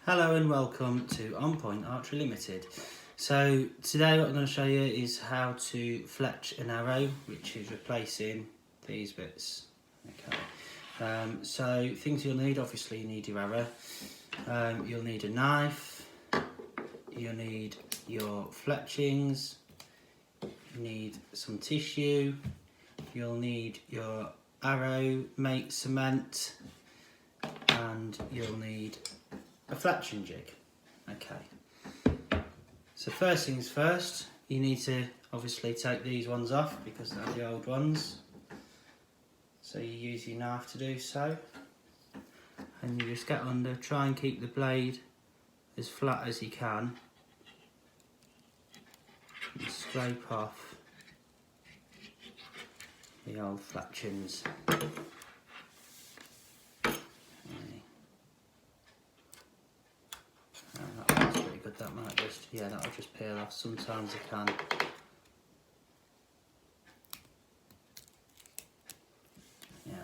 Hello and welcome to On Point Archery Limited. So today what I'm going to show you is how to fletch an arrow, which is replacing these bits. Okay. So things you'll need, obviously you need your arrow, you'll need a knife, you'll need your fletchings, you need some tissue, you'll need your arrow mate cement, and you'll need a fletching jig. Okay, so first things first, you need to obviously take these ones off because they're the old ones. So you use your knife to do so, and you just get under, try and keep the blade as flat as you can, and scrape off the old fletchings. That's pretty good, that might just, yeah, that'll just peel off, sometimes it can. Yeah.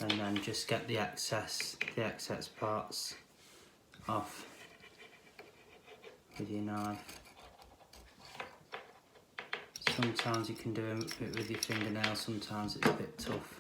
And then just get the excess parts off with your knife. Sometimes you can do it with your fingernail, sometimes it's a bit tough.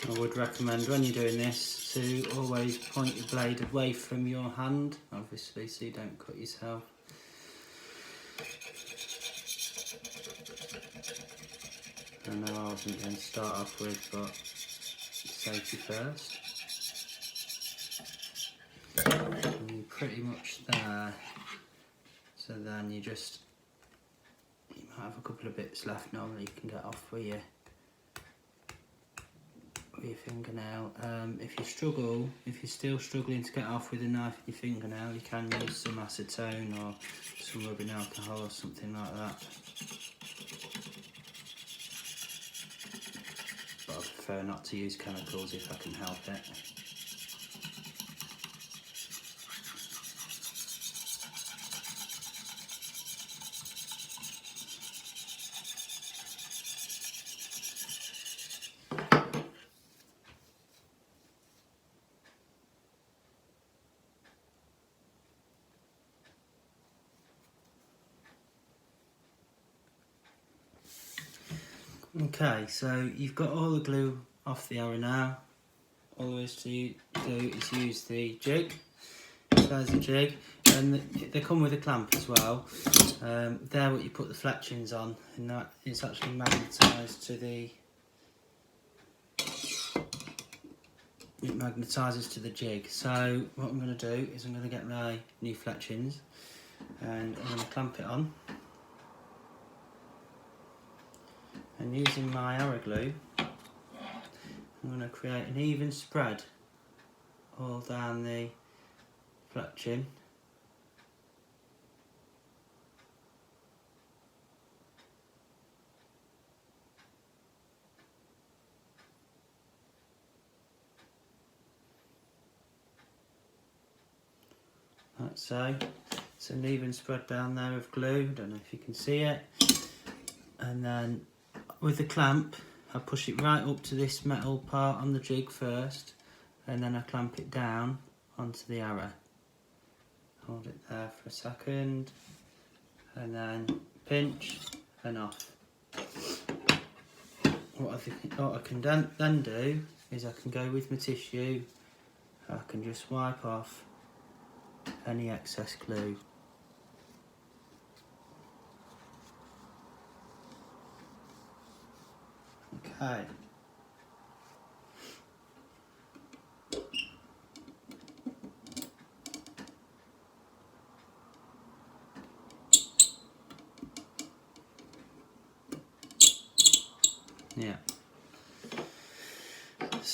I would recommend when you're doing this to always point your blade away from your hand, obviously, so you don't cut yourself. I know I wasn't going to start off with, but safety first. And you're pretty much there, so then you might have a couple of bits left normally you can get off with your fingernail. If you're still struggling to get off with a knife with your fingernail, you can use some acetone or some rubbing alcohol or something like that. But I prefer not to use chemicals if I can help it. Okay, so you've got all the glue off the arrow now. All there is to do is use the jig. There's the jig, and they come with a clamp as well. They're what you put the fletchings on, and that is actually magnetised to the. It magnetises to the jig. So what I'm going to do is I'm going to get my new fletchings, and I'm going to clamp it on. And using my arrow glue, I'm going to create an even spread all down the fletching. Like so. It's an even spread down there of glue, don't know if you can see it. And then with the clamp, I push it right up to this metal part on the jig first, and then I clamp it down onto the arrow. Hold it there for a second, and then pinch and off. What I can then do is I can go with my tissue, I can just wipe off any excess glue. Okay.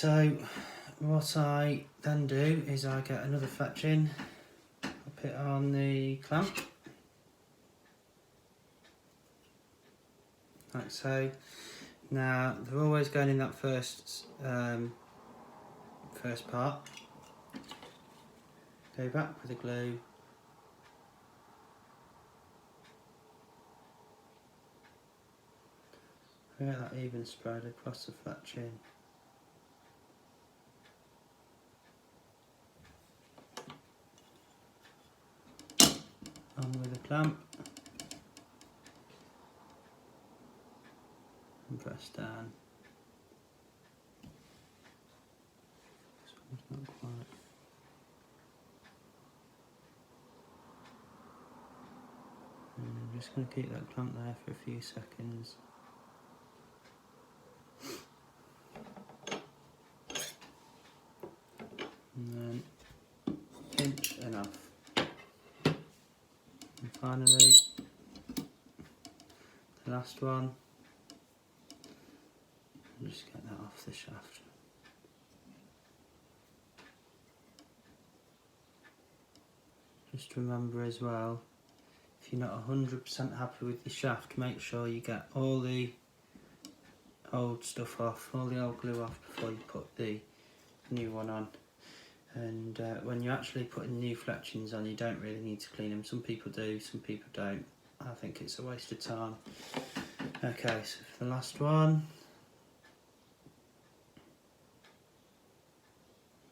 So what I then do is I get another fletch in, I put it on the clamp, like so. Now they're always going in that first part. Go back with the glue. Get that even spread across the fletching. On with the clamp. And press down. This one's not quite. And I'm just going to keep that clamp there for a few seconds. And then pinch enough. And finally, the last one. And just get that off the shaft. Just remember as well, if you're not 100% happy with the shaft, make sure you get all the old stuff off, all the old glue off before you put the new one on. And when you're actually putting new fletchings on, you don't really need to clean them. Some people do, some people don't. I think it's a waste of time. Okay, so for the last one,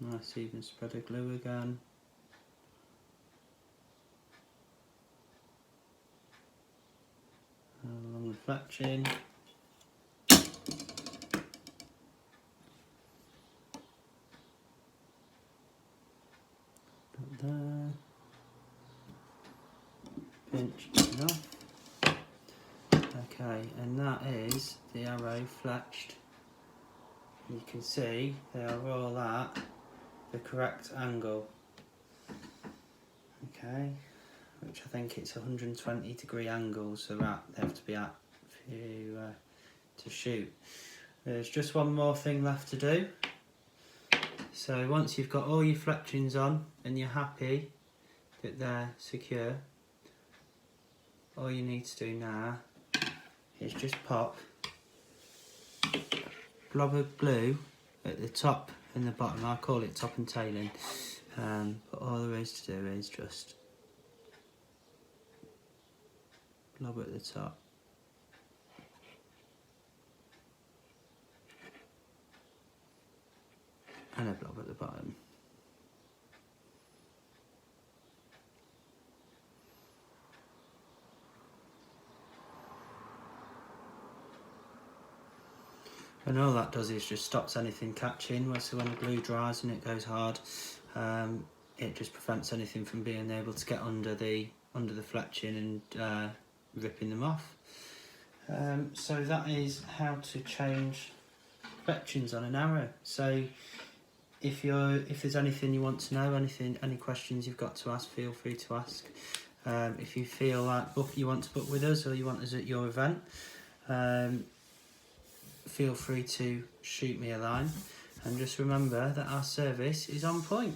nice even spread of glue again. Along the fletching. There. Pinch enough. Okay, and that is the arrow fletched. You can see they are all at the correct angle. Okay, which I think it's 120-degree angles they have to be at for you to shoot. There's just one more thing left to do. So once you've got all your fletchings on and you're happy that they're secure, all you need to do now is just pop a blob of glue at the top and the bottom. I call it top and tailing, but all there is to do is just blob at the top. And a blob at the bottom. And all that does is just stops anything catching. So when the glue dries and it goes hard, it just prevents anything from being able to get under the fletching and ripping them off. So that is how to change fletchings on an arrow. So if there's anything you want to know, any questions you've got to ask, feel free to ask. If you feel like you want to book with us or you want us at your event, feel free to shoot me a line, and just remember that our service is on point.